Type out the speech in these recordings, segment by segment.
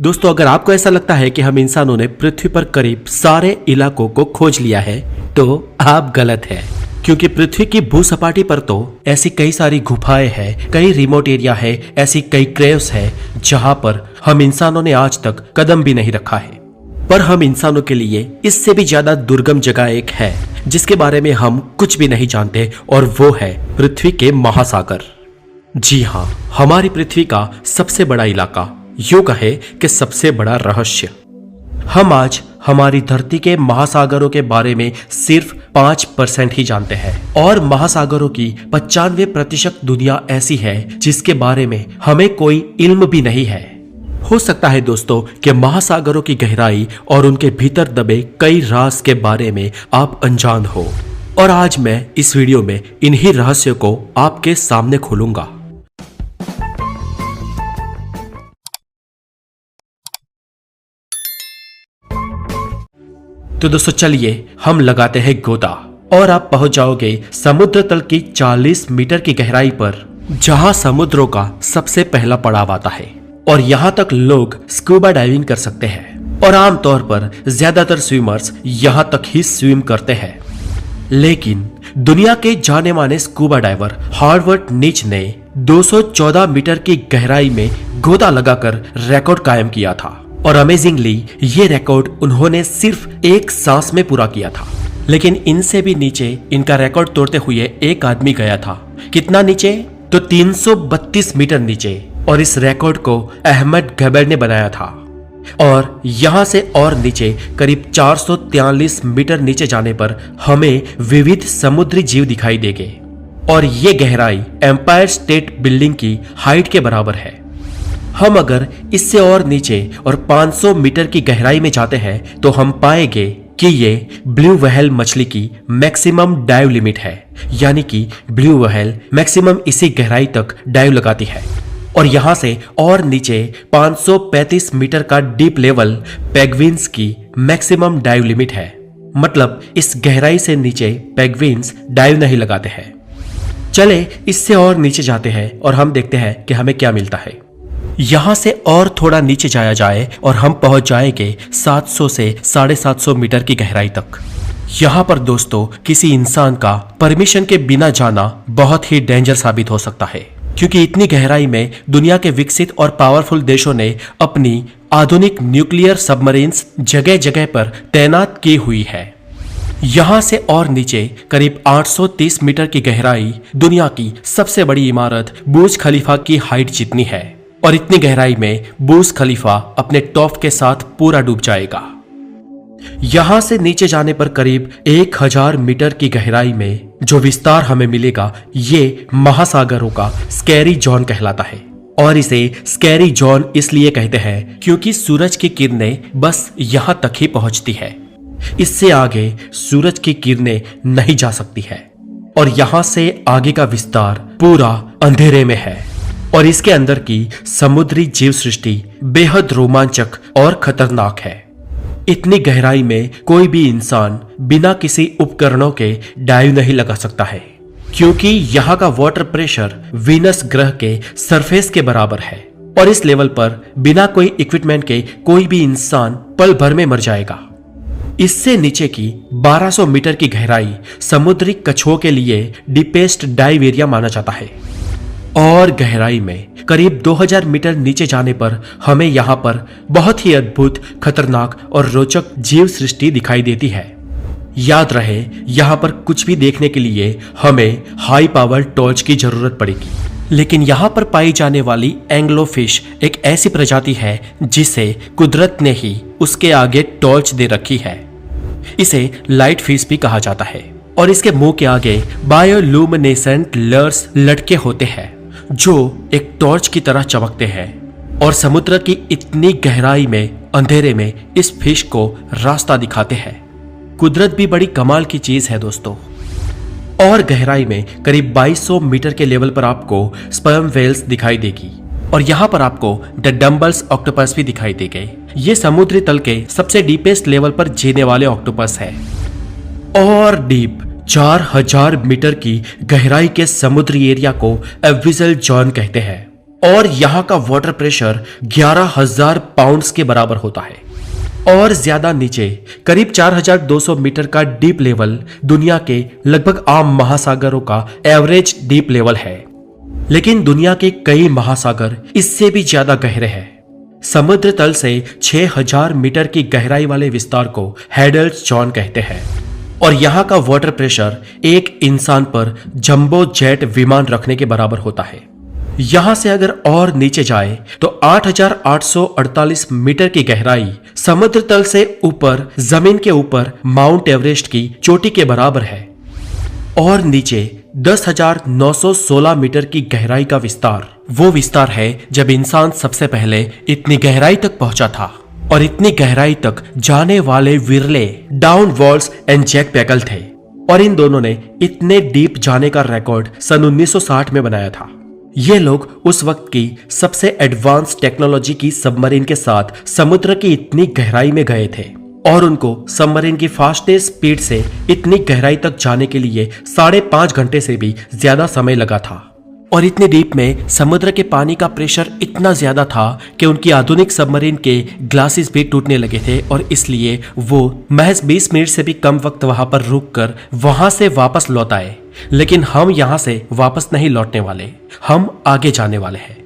दोस्तों, अगर आपको ऐसा लगता है कि हम इंसानों ने पृथ्वी पर करीब सारे इलाकों को खोज लिया है तो आप गलत हैं, क्योंकि पृथ्वी की भूसपाटी पर तो ऐसी कई सारी गुफाएं हैं, कई रिमोट एरिया है, ऐसी कई क्रेव्स है जहां पर हम इंसानों ने आज तक कदम भी नहीं रखा है। पर हम इंसानों के लिए इससे भी ज्यादा दुर्गम जगह एक है जिसके बारे में हम कुछ भी नहीं जानते, और वो है पृथ्वी के महासागर। जी हाँ, हमारी पृथ्वी का सबसे बड़ा इलाका, यूं कहे कि सबसे बड़ा रहस्य। हम आज हमारी धरती के महासागरों के बारे में सिर्फ 5% ही जानते हैं, और महासागरों की 95% दुनिया ऐसी है जिसके बारे में हमें कोई इल्म भी नहीं है। हो सकता है दोस्तों कि महासागरों की गहराई और उनके भीतर दबे कई राज के बारे में आप अनजान हो, और आज मैं इस वीडियो में इन्हीं रहस्यों को आपके सामने खोलूंगा। तो दोस्तों चलिए हम लगाते हैं गोता, और आप पहुंच जाओगे समुद्र तल की 40 मीटर की गहराई पर, जहां समुद्रों का सबसे पहला पड़ाव आता है। और यहां तक लोग स्कूबा डाइविंग कर सकते हैं, और आमतौर पर ज्यादातर स्विमर्स यहां तक ही स्विम करते हैं। लेकिन दुनिया के जाने माने स्कूबा डाइवर हार्वर्ड नीच ने 214 मीटर की गहराई में गोता लगाकर रिकॉर्ड कायम किया था, और अमेजिंगली ये रिकॉर्ड उन्होंने सिर्फ एक सांस में पूरा किया था। लेकिन इनसे भी नीचे इनका रिकॉर्ड तोड़ते हुए एक आदमी गया था। कितना नीचे? तो 332 मीटर नीचे, और इस रिकॉर्ड को अहमद गबर ने बनाया था। और यहां से और नीचे करीब 443 मीटर नीचे जाने पर हमें विविध समुद्री जीव दिखाई देंगे, और ये गहराई एम्पायर स्टेट बिल्डिंग की हाइट के बराबर है। हम अगर इससे और नीचे और 500 मीटर की गहराई में जाते हैं तो हम पाएंगे कि ये ब्लू व्हेल मछली की मैक्सिमम डाइव लिमिट है, यानी कि ब्लू व्हेल मैक्सिमम इसी गहराई तक डाइव लगाती है। और यहां से और नीचे 535 मीटर का डीप लेवल पेंगुइन्स की मैक्सिमम डाइव लिमिट है। मतलब इस गहराई से नीचे पेंगुइन्स डाइव नहीं लगाते हैं। चले इससे और नीचे जाते हैं और हम देखते हैं कि हमें क्या मिलता है। यहां से और थोड़ा नीचे जाया जाए और हम पहुंच जाएंगे 700 से 750 मीटर की गहराई तक। यहां पर दोस्तों किसी इंसान का परमिशन के बिना जाना बहुत ही डेंजर साबित हो सकता है, क्योंकि इतनी गहराई में दुनिया के विकसित और पावरफुल देशों ने अपनी आधुनिक न्यूक्लियर सबमरीन्स जगह जगह पर तैनात की हुई है। यहां से और नीचे करीब 830 मीटर की गहराई दुनिया की सबसे बड़ी इमारत बुर्ज खलीफा की हाइट जितनी है, और इतनी गहराई में बुर्ज खलीफा अपने टॉप के साथ पूरा डूब जाएगा। यहां से नीचे जाने पर करीब 1000 मीटर की गहराई में जो विस्तार हमें मिलेगा ये महासागरों का स्कैरी जोन कहलाता है, और इसे स्कैरी जोन इसलिए कहते हैं क्योंकि सूरज की किरणें बस यहां तक ही पहुंचती है। इससे आगे सूरज की किरणें नहीं जा सकती है, और यहां से आगे का विस्तार पूरा अंधेरे में है। और इसके अंदर की समुद्री जीव सृष्टि बेहद रोमांचक और खतरनाक है। इतनी गहराई में कोई भी इंसान बिना किसी उपकरणों के डाइव नहीं लगा सकता है, क्योंकि यहाँ का वाटर प्रेशर वीनस ग्रह के सरफेस के बराबर है, और इस लेवल पर बिना कोई इक्विपमेंट के कोई भी इंसान पल भर में मर जाएगा। इससे नीचे की 1200 मीटर की गहराई समुद्री कछुओं के लिए डीपेस्ट डाइव एरिया माना जाता है, और गहराई में करीब 2000 मीटर नीचे जाने पर हमें यहाँ पर बहुत ही अद्भुत, खतरनाक और रोचक जीव सृष्टि दिखाई देती है। याद रहे, यहाँ पर कुछ भी देखने के लिए हमें हाई पावर टॉर्च की जरूरत पड़ेगी। लेकिन यहाँ पर पाई जाने वाली एंग्लोफिश एक ऐसी प्रजाति है जिसे कुदरत ने ही उसके आगे टॉर्च दे रखी है। इसे लाइट फिश भी कहा जाता है, और इसके मुंह के आगे बायोलुमिनेसेंट लर्स लटके होते हैं जो एक टॉर्च की तरह चमकते हैं, और समुद्र की इतनी गहराई में अंधेरे में इस फिश को रास्ता दिखाते हैं। कुदरत भी बड़ी कमाल की चीज है दोस्तों। और गहराई में करीब 2200 मीटर के लेवल पर आपको स्पर्म वेल्स दिखाई देगी, और यहाँ पर आपको द डम्बल्स ऑक्टोपस भी दिखाई देंगे। ये समुद्री तल के सबसे डीपेस्ट लेवल पर जीने वाले ऑक्टोपस है। और डीप 4000 मीटर की गहराई के समुद्री एरिया को एविसल जोन कहते हैं। और यहाँ का वाटर प्रेशर 11,000 पाउंड्स के बराबर होता है। और ज्यादा नीचे करीब 4,200 मीटर का डीप लेवल दुनिया के लगभग आम महासागरों का एवरेज डीप लेवल है। लेकिन दुनिया के कई महासागर इससे भी ज्यादा गहरे हैं। समुद्र तल से 6,000 मीटर की गहराई वाले विस्तार को हैडल्स जॉन कहते हैं। और यहाँ का वाटर प्रेशर एक इंसान पर जंबो जेट विमान रखने के बराबर होता है। यहां से अगर और नीचे जाए तो 8,848 मीटर की गहराई समुद्र तल से ऊपर जमीन के ऊपर माउंट एवरेस्ट की चोटी के बराबर है। और नीचे 10,916 मीटर की गहराई का विस्तार वो विस्तार है जब इंसान सबसे पहले इतनी गहराई तक पहुंचा था। और इतनी गहराई तक जाने वाले विरले डाउन वॉल्स एंड जैक पैकल थे। और इन दोनों ने इतने डीप जाने का रिकॉर्ड सन 1960 में बनाया था। ये लोग उस वक्त की सबसे एडवांस टेक्नोलॉजी की सबमरीन के साथ समुद्र की इतनी गहराई में गए थे। और उनको सबमरीन की फास्टेस्ट स्पीड से इतनी गहराई तक जाने के लिए 5.5 घंटे से भी ज्यादा समय लगा था। और इतने डीप में समुद्र के पानी का प्रेशर इतना ज्यादा था कि उनकी आधुनिक सबमरीन के ग्लासेस भी टूटने लगे थे। और इसलिए वो महज 20 मिनट से भी कम वक्त वहां पर रुककर वहां से वापस लौट आए। लेकिन हम यहां से वापस नहीं लौटने वाले, हम आगे जाने वाले हैं।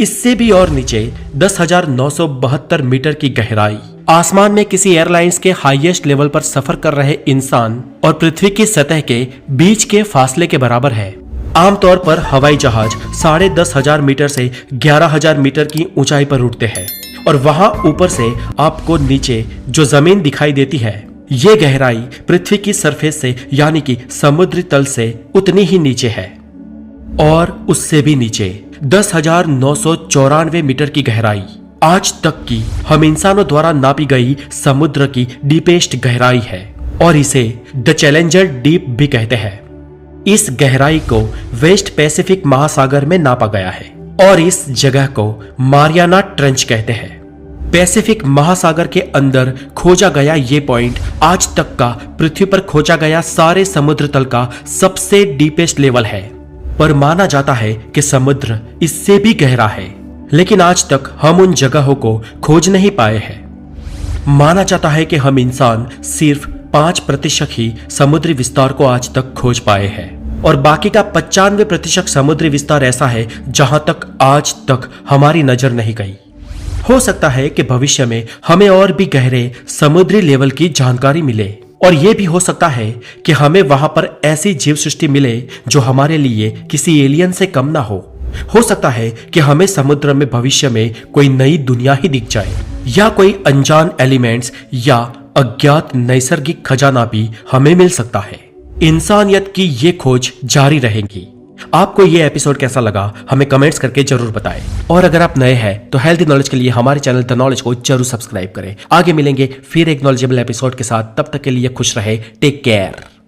इससे भी और नीचे 10,972 मीटर की गहराई आसमान में किसी एयरलाइंस के हाईएस्ट लेवल पर सफर कर रहे इंसान और पृथ्वी की सतह के बीच के फासले के बराबर है। आमतौर पर हवाई जहाज 10,500 मीटर से 11,000 मीटर की ऊंचाई पर उड़ते हैं। और वहां ऊपर से आपको नीचे जो जमीन दिखाई देती है, ये गहराई पृथ्वी की सरफेस से यानी कि समुद्री तल से उतनी ही नीचे है। और उससे भी नीचे 10,994 मीटर की गहराई आज तक की हम इंसानों द्वारा नापी गई समुद्र की डीपेस्ट गहराई है। और इसे द चैलेंजर डीप भी कहते हैं। इस गहराई को वेस्ट पैसिफिक महासागर में नापा गया है। और इस जगह को मारियाना ट्रेंच कहते हैं। पैसिफिक महासागर के अंदर खोजा गया ये पॉइंट आज तक का पृथ्वी पर खोजा गया सारे समुद्र तल का सबसे डीपेस्ट लेवल है। पर माना जाता है कि समुद्र इससे भी गहरा है, लेकिन आज तक हम उन जगहों को खोज नहीं पाए हैं। माना जाता है कि हम इंसान सिर्फ 5% ही समुद्री विस्तार को आज तक खोज पाए हैं। और बाकी का 95% समुद्री विस्तार ऐसा है जहां तक आज तक हमारी नजर नहीं गई। हो सकता है कि भविष्य में हमें और भी गहरे समुद्री लेवल की जानकारी मिले। और यह भी हो सकता है कि हमें वहां पर ऐसी जीव सृष्टि मिले जो हमारे लिए किसी एलियन से कम ना हो सकता है कि हमें समुद्र में भविष्य में कोई नई दुनिया ही दिख जाए, या कोई अनजान एलिमेंट्स या अज्ञात नैसर्गिक खजाना भी हमें मिल सकता है। इंसानियत की ये खोज जारी रहेगी। आपको ये एपिसोड कैसा लगा हमें कमेंट्स करके जरूर बताएं। और अगर आप नए हैं तो हेल्थी नॉलेज के लिए हमारे चैनल द नॉलेज को जरूर सब्सक्राइब करें। आगे मिलेंगे फिर एक नॉलेजेबल एपिसोड के साथ। तब तक के लिए खुश रहे। Take care.